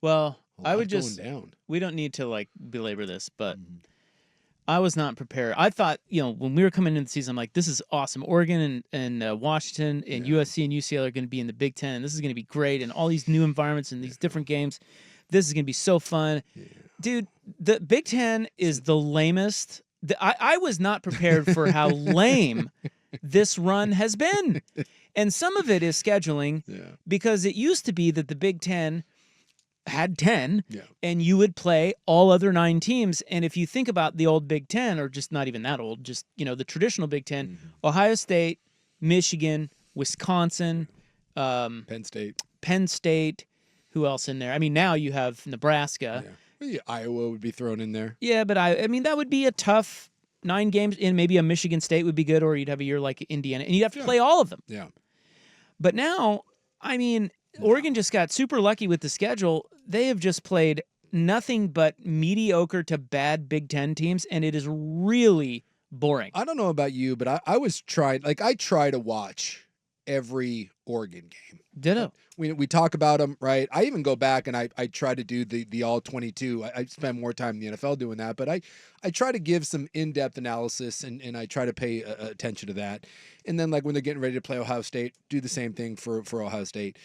Well, I would going just down. we don't need to like belabor this, but I was not prepared. I thought, when we were coming into the season, I'm like, this is awesome. Oregon and Washington and USC and UCLA are going to be in the Big Ten. And this is going to be great. And all these new environments and these different games. This is going to be so fun. Yeah. Dude, the Big Ten is the lamest. I was not prepared for how lame this run has been. And some of it is scheduling because it used to be that the Big Ten had 10 and you would play all other 9 teams. And if you think about the old Big Ten, or just not even that old, just, the traditional Big Ten, Ohio State, Michigan, Wisconsin, Penn State, who else in there? I mean, now you have Nebraska. Yeah, Iowa would be thrown in there. Yeah, but I mean, that would be a tough 9 games, and maybe a Michigan State would be good, or you'd have a year like Indiana, and you'd have to play all of them. Yeah. But now, I mean, Oregon just got super lucky with the schedule. They have just played nothing but mediocre to bad Big Ten teams, and it is really boring. I don't know about you, but I was trying, I try to watch every Oregon game. Ditto. We talk about them, right? I even go back and I try to do the all 22. I spend more time in the NFL doing that, but I try to give some in-depth analysis and I try to pay attention to that. And then like when they're getting ready to play Ohio State, do the same thing for Ohio State.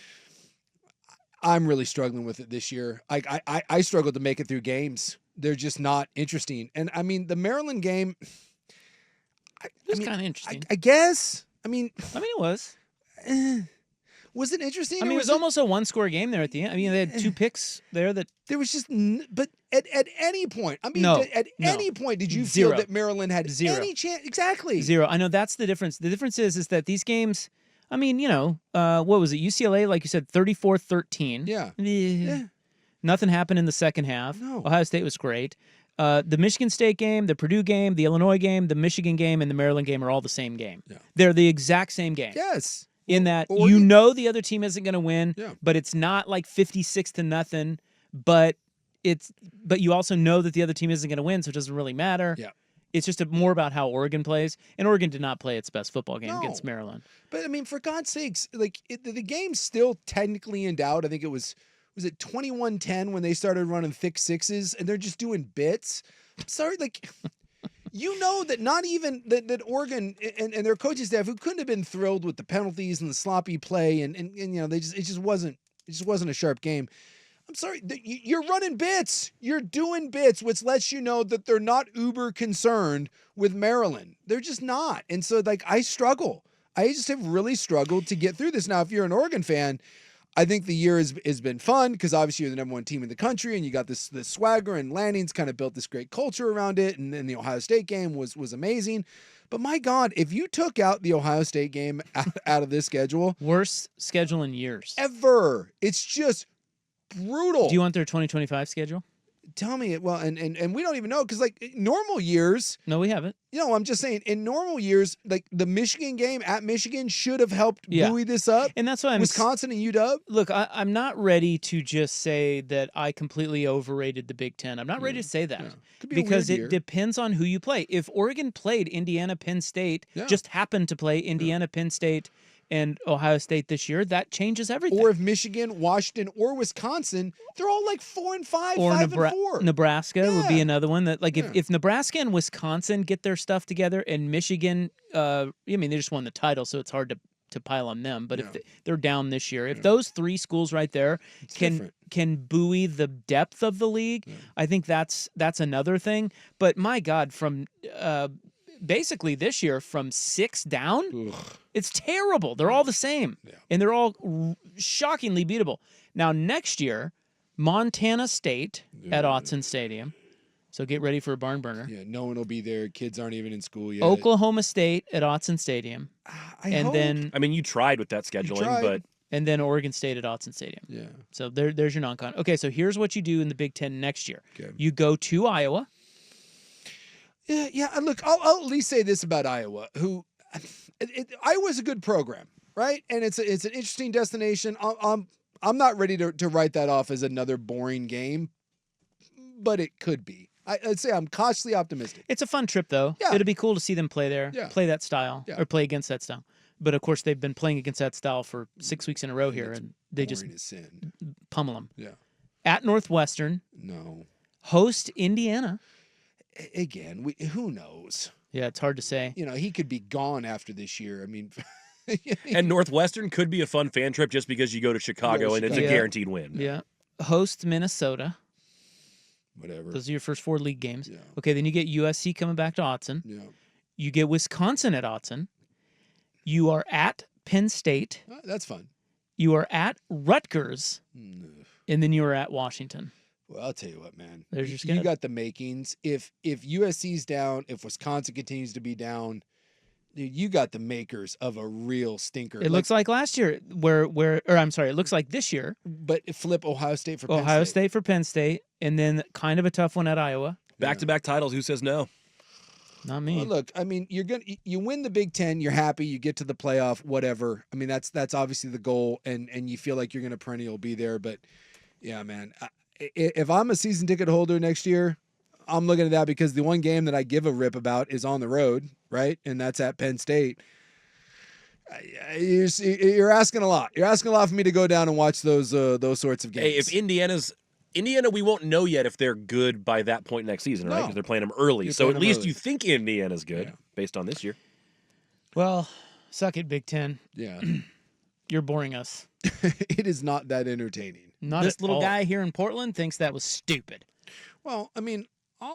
I'm really struggling with it this year. I struggled to make it through games. They're just not interesting. And I mean, the Maryland game, It was kind of interesting. I guess. I mean, it was. Was it interesting? I mean, it was almost a one-score game there at the end. I mean, they had 2 picks there that there was just, but at any point, I mean, any point did you Zero. feel that Maryland had Zero. any chance? Exactly. 0. I know that's the difference. The difference is that these games, I mean, what was it? UCLA, like you said, 34-13. Yeah. Nothing happened in the second half. No. Ohio State was great. The Michigan State game, the Purdue game, the Illinois game, the Michigan game, and the Maryland game are all the same game. Yeah. They're the exact same game. Yes. In that the other team isn't going to win, but it's not like 56-0, but you also know that the other team isn't going to win, so it doesn't really matter. Yeah. It's just more about how Oregon plays, and Oregon did not play its best football game against Maryland. But I mean, for God's sakes, like the game's still technically in doubt. I think it was it 21-10 when they started running thick sixes, and they're just doing bits. Sorry, like. You know that not even that Oregon and their coaching staff, who couldn't have been thrilled with the penalties and the sloppy play, and it just wasn't a sharp game. I'm sorry, you're running bits, you're doing bits, which lets you know that they're not uber concerned with Maryland. They're just not, and so like I struggle. I just have really struggled to get through this. Now, if you're an Oregon fan, I think the year has been fun because obviously you're the number 1 team in the country and you got this swagger, and Lanning's kind of built this great culture around it. And then the Ohio State game was amazing. But my God, if you took out the Ohio State game out of this schedule. Worst schedule in years. Ever. It's just brutal. Do you want their 2025 schedule? Tell me it. Well, and we don't even know because like normal years. No, we haven't. I'm just saying in normal years, like the Michigan game at Michigan should have helped buoy this up. And that's why Wisconsin and UW. Look, I'm not ready to just say that I completely overrated the Big Ten. I'm not ready to say that because it depends on who you play. If Oregon played Indiana, Penn State, just happened to play Indiana, Penn State, and Ohio State this year, that changes everything. Or if Michigan, Washington, or Wisconsin, they're all like 4-5, or 5-4. Nebraska would be another one that, like, if Nebraska and Wisconsin get their stuff together, and Michigan, I mean, they just won the title, so it's hard to pile on them. But if they're down this year, if those 3 schools right there can buoy the depth of the league, I think that's another thing. But my God, from basically this year from 6 down, it's terrible. They're all the same, and they're all shockingly beatable. Now, next year, Montana State at Autzen Stadium. So get ready for a barn burner. Yeah, no one will be there. Kids aren't even in school yet. Oklahoma State at Autzen Stadium. I mean, you tried with that scheduling, but... And then Oregon State at Autzen Stadium. Yeah. So there's your non-con. Okay, so here's what you do in the Big Ten next year. Okay. You go to Iowa. Yeah. Look, I'll at least say this about Iowa, who Iowa's a good program, right? And it's an interesting destination. I'm not ready to write that off as another boring game, but it could be. I'd say I'm cautiously optimistic. It's a fun trip, though. Yeah. It'll be cool to see them play there, play that style, or play against that style. But, of course, they've been playing against that style for 6 weeks in a row here, and they just pummel them. Yeah. at Northwestern, No. host Indiana. Again, who knows? Yeah, it's hard to say. You know, he could be gone after this year. I mean, and Northwestern could be a fun fan trip just because you go to Chicago and it's a guaranteed win. Yeah. Host Minnesota. Whatever. Those are your first 4 league games. Yeah. Okay, then you get USC coming back to Autzen. Yeah. You get Wisconsin at Autzen. You are at Penn State. That's fun. You are at Rutgers. And then you are at Washington. Well, I'll tell you what, man. There's your schedule. You got the makings. If USC's down, if Wisconsin continues to be down, dude, you got the makers of a real stinker. It looks like last year, it looks like this year. But flip Ohio State for Penn State. Ohio State for Penn State, and then kind of a tough one at Iowa. Back-to-back titles. Who says no? Not me. Well, look, I mean, you win the Big Ten, you're happy, you get to the playoff, whatever. I mean, that's obviously the goal, and you feel like you're going to perennial be there. But yeah, man, if I'm a season ticket holder next year, I'm looking at that because the one game that I give a rip about is on the road, right? And that's at Penn State. You're asking a lot. You're asking a lot for me to go down and watch those sorts of games. Hey, if Indiana, we won't know yet if they're good by that point next season, right? Because they're playing them early. So at least you think Indiana's good based on this year. Well, suck it, Big Ten. Yeah. You're boring us. It is not that entertaining. This little guy here in Portland thinks that was stupid. Well, I mean,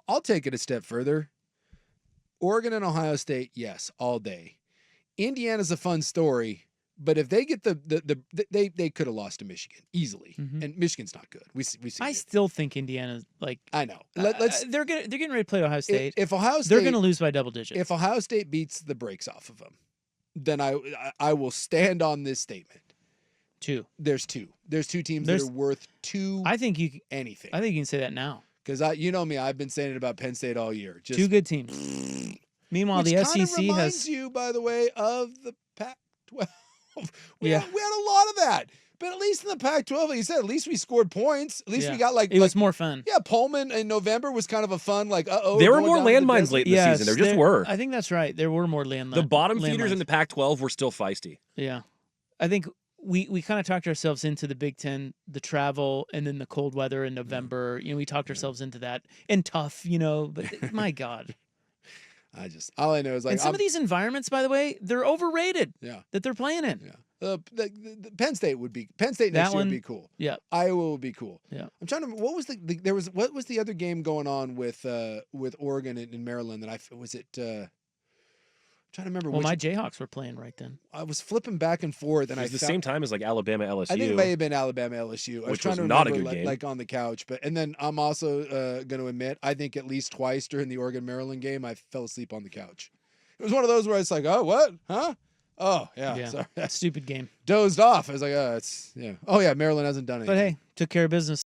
I'll take it a step further. Oregon and Ohio State, yes, all day. Indiana's a fun story, but if they get they could have lost to Michigan easily, and Michigan's not good. We see. I still think Indiana's like. I know. They're getting ready to play Ohio State. If Ohio State, they're going to lose by double digits. If Ohio State beats the brakes off of them, then I will stand on this statement. There's two teams that are worth two. I think anything. I think you can say that now because you know me. I've been saying it about Penn State all year. Just 2 good teams. Meanwhile, the SEC reminds you, by the way, of the Pac-12. we had a lot of that. But at least in the Pac-12, like you said, at least we scored points. At least we got it was more fun. Yeah, Pullman in November was kind of a fun There were more landmines late in the season. There just were. I think that's right. There were more landmines. The bottom feeders in the Pac-12 were still feisty. Yeah. I think we kind of talked ourselves into the Big Ten, the travel, and then the cold weather in November. You know, we talked ourselves into that. And tough, but my God. All I know is and some of these environments, by the way, they're overrated. Yeah, that they're playing in. Yeah, the Penn State next year would be cool. Yeah, Iowa would be cool. Yeah, I'm trying to remember what was the other game going on with Oregon and Maryland that I'm trying to remember. Well, my Jayhawks were playing right then. I was flipping back and forth, and it was the same time as like Alabama LSU. I think it may have been Alabama LSU. I was trying to not remember, a good game. like on the couch. And then I'm also going to admit, I think at least twice during the Oregon Maryland game, I fell asleep on the couch. It was one of those where it's like, oh, what? Huh? Oh, yeah. Sorry. Stupid game. Dozed off. I was like, oh, it's, yeah. Oh, yeah, Maryland hasn't done anything. But hey, took care of business.